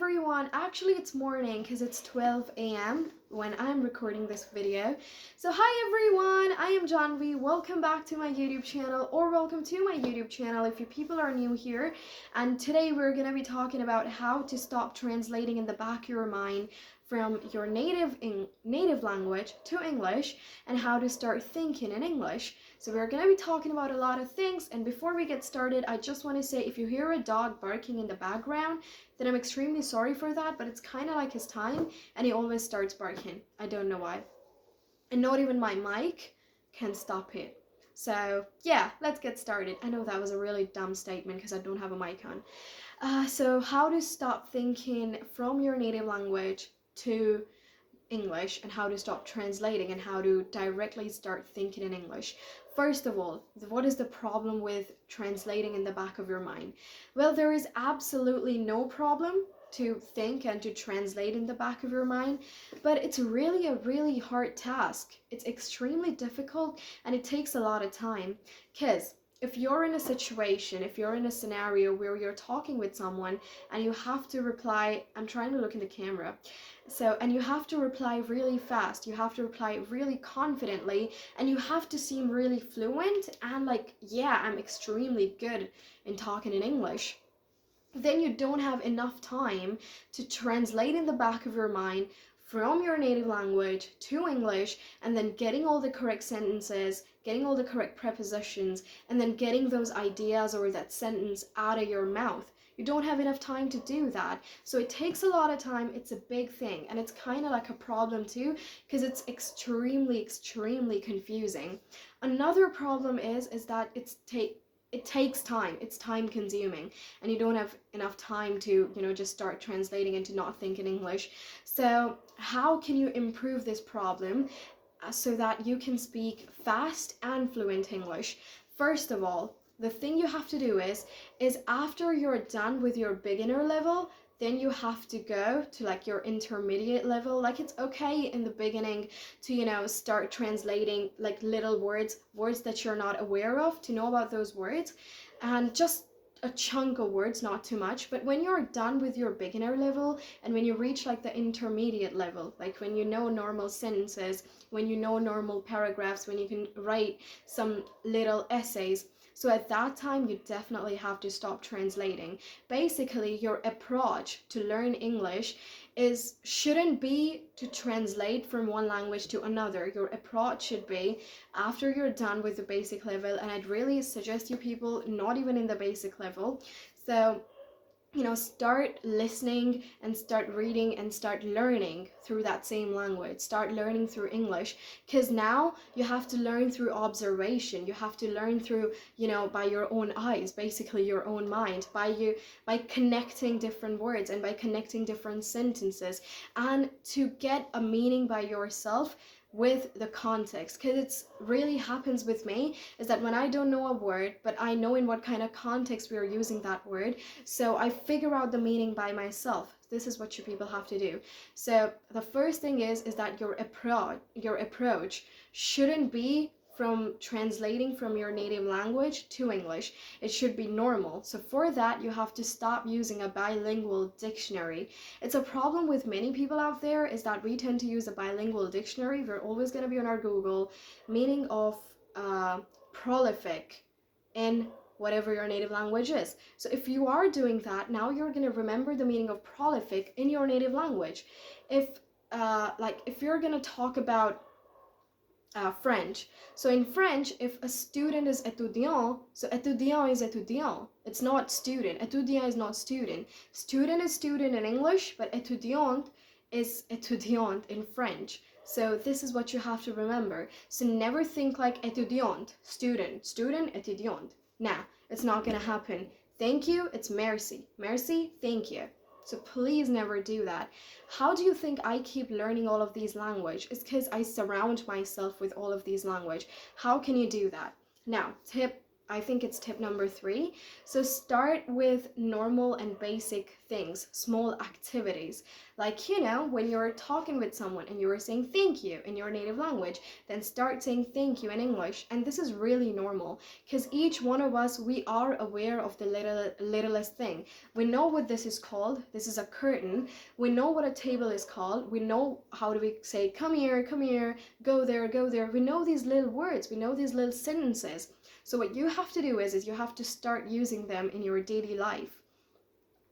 everyone. Actually, it's morning because it's 12 a.m. when I'm recording this video. So hi everyone, I am Janvi. Welcome back to my YouTube channel, or welcome to my YouTube channel if you people are new here. And today we're going to be talking about how to stop translating in the back of your mind from your native language to English, and how to start thinking in English. So we're going to be talking about a lot of things, and before we get started, I just want to say if you hear a dog barking in the background, then I'm extremely sorry for that, but it's kind of like his time, and he always starts barking. I don't know why. And not even my mic can stop it. So yeah, let's get started. I know that was a really dumb statement because I don't have a mic on. So how to stop thinking from your native language to English, and how to stop translating, and how to directly start thinking in English. First of all, what is the problem with translating in the back of your mind? Well, there is absolutely no problem to think and to translate in the back of your mind, but it's really a really hard task. It's extremely difficult and it takes a lot of time, because if you're in a situation, if you're in a scenario where you're talking with someone and you have to reply, I'm trying to look in the camera, and you have to reply really fast, you have to reply really confidently, and you have to seem really fluent and like, yeah, I'm extremely good in talking in English, then you don't have enough time to translate in the back of your mind from your native language to English, and then getting all the correct sentences, getting all the correct prepositions, and then getting those ideas or that sentence out of your mouth. You don't have enough time to do that. So it takes a lot of time. It's a big thing, and it's kind of like a problem too, because it's extremely confusing. Another problem is that it takes time. It's time consuming, and you don't have enough time to, just start translating and to not think in English. So how can you improve this problem so that you can speak fast and fluent English? First of all, the thing you have to do is after you're done with your beginner level, then you have to go to like your intermediate level. Like, it's okay in the beginning to, start translating like little words that you're not aware of, to know about those words, and just a chunk of words, not too much. But when you're done with your beginner level and when you reach like the intermediate level, like when you know normal sentences, when you know normal paragraphs, when you can write some little essays, so at that time you definitely have to stop translating. Basically, your approach to learn English shouldn't be to translate from one language to another. Your approach should be, after you're done with the basic level, and I'd really suggest you people not even in the basic level, so start listening and start reading and start learning through that same language. Start learning through English, because now you have to learn through observation. You have to learn through, by your own eyes, basically your own mind, by connecting different words and by connecting different sentences, and to get a meaning by yourself with the context. Because it's really happens with me is that when I don't know a word, but I know in what kind of context we are using that word, so I figure out the meaning by myself. This is what you people have to do. So the first thing is that your approach shouldn't be from translating from your native language to English. It should be normal. So for that, you have to stop using a bilingual dictionary. It's a problem with many people out there is that we tend to use a bilingual dictionary. We're always going to be on our Google, meaning of prolific in whatever your native language is. So if you are doing that, now you're going to remember the meaning of prolific in your native language. If you're going to talk about French. So in French, if a student is étudiant, so étudiant is étudiant. It's not student. Étudiant is not student. Student is student in English, but étudiant is étudiante in French. So this is what you have to remember. So never think like étudiante, student, étudiante. Nah, it's not gonna happen. Thank you, it's merci. Merci, thank you. So please never do that. How do you think I keep learning all of these language? It's because I surround myself with all of these language. How can you do that? Now, tip I think it's tip number 3. So start with normal and basic things, small activities. Like, you know, when you're talking with someone and you're saying thank you in your native language, then start saying thank you in English. And this is really normal because each one of us, we are aware of the littlest thing. We know what this is called. This is a curtain. We know what a table is called. We know how do we say come here, go there, go there. We know these little words. We know these little sentences. So what you have to do is you have to start using them in your daily life.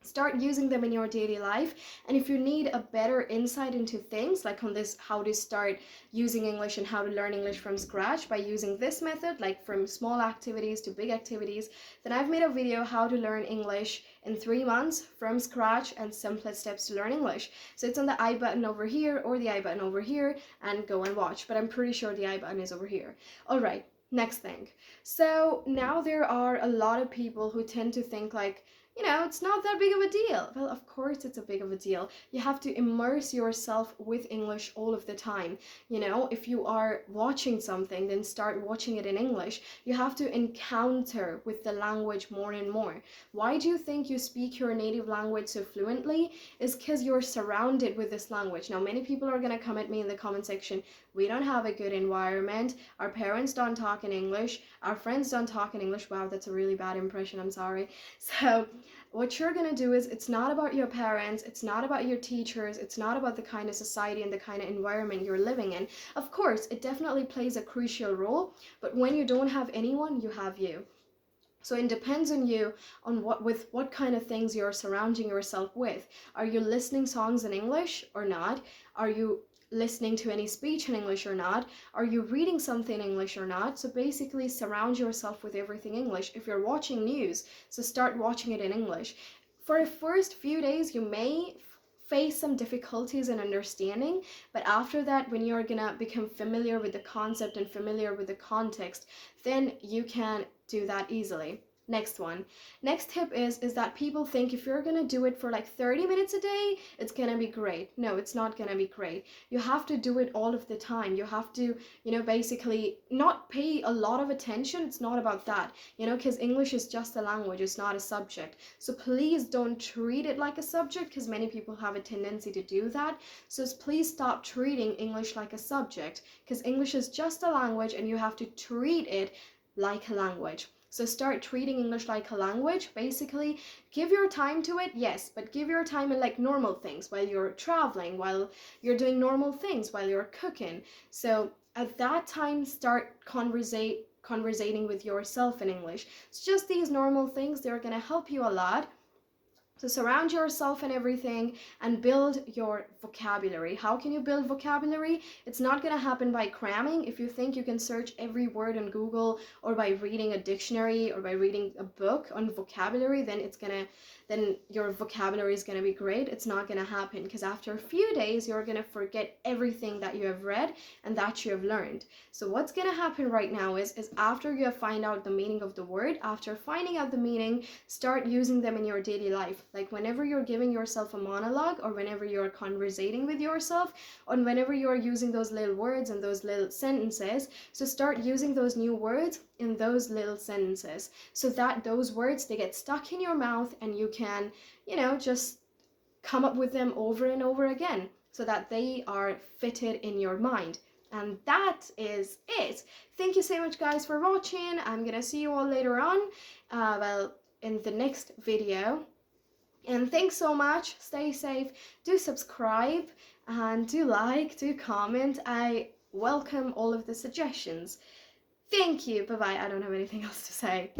Start using them in your daily life. And if you need a better insight into things, like on this, how to start using English and how to learn English from scratch by using this method, like from small activities to big activities, then I've made a video how to learn English in 3 months from scratch and simplest steps to learn English. So it's on the I button over here or the I button over here, and go and watch. But I'm pretty sure the I button is over here. All right. Next thing. So now there are a lot of people who tend to think like, you know, it's not that big of a deal. Well, of course it's a big of a deal. You have to immerse yourself with English all of the time. You know, if you are watching something, then start watching it in English. You have to encounter with the language more and more. Why do you think you speak your native language so fluently? Is because you're surrounded with this language. Now, many people are going to come at me in the comment section. We don't have a good environment. Our parents don't talk in English. Our friends don't talk in English. Wow, that's a really bad impression. I'm sorry. So what you're going to do is, it's not about your parents. It's not about your teachers. It's not about the kind of society and the kind of environment you're living in. Of course, it definitely plays a crucial role. But when you don't have anyone, you have you. So it depends on you, on what kind of things you're surrounding yourself with. Are you listening songs in English or not? Are you listening to any speech in English or not? Are you reading something in English or not? So basically surround yourself with everything English. If you're watching news, so start watching it in English. For the first few days, you may face some difficulties in understanding, but after that, when you're gonna become familiar with the concept and familiar with the context, then you can do that easily. Next one. Next tip is that people think if you're gonna do it for like 30 minutes a day, it's gonna be great. No, it's not gonna be great. You have to do it all of the time. You have to, you know, basically not pay a lot of attention. It's not about that, you know, because English is just a language. It's not a subject. So please don't treat it like a subject, because many people have a tendency to do that. So please stop treating English like a subject, because English is just a language and you have to treat it like a language. So start treating English like a language. Basically, give your time to it, yes, but give your time in like normal things, while you're traveling, while you're doing normal things, while you're cooking. So at that time, start conversating with yourself in English. It's just these normal things. They're going to help you a lot. So surround yourself in everything and build your vocabulary. How can you build vocabulary? It's not going to happen by cramming. If you think you can search every word on Google, or by reading a dictionary, or by reading a book on vocabulary, then your vocabulary is going to be great. It's not going to happen, because after a few days, you're going to forget everything that you have read and that you have learned. So what's going to happen right now is after you have found out the meaning of the word, after finding out the meaning, start using them in your daily life. Like whenever you're giving yourself a monologue, or whenever you're conversating with yourself, or whenever you're using those little words and those little sentences, so start using those new words in those little sentences, so that those words, they get stuck in your mouth and you can, you know, just come up with them over and over again, so that they are fitted in your mind. And that is it. Thank you so much, guys, for watching. I'm gonna see you all later on, in the next video. And thanks so much. Stay safe. Do subscribe and do like, do comment. I welcome all of the suggestions. Thank you. Bye bye. I don't have anything else to say.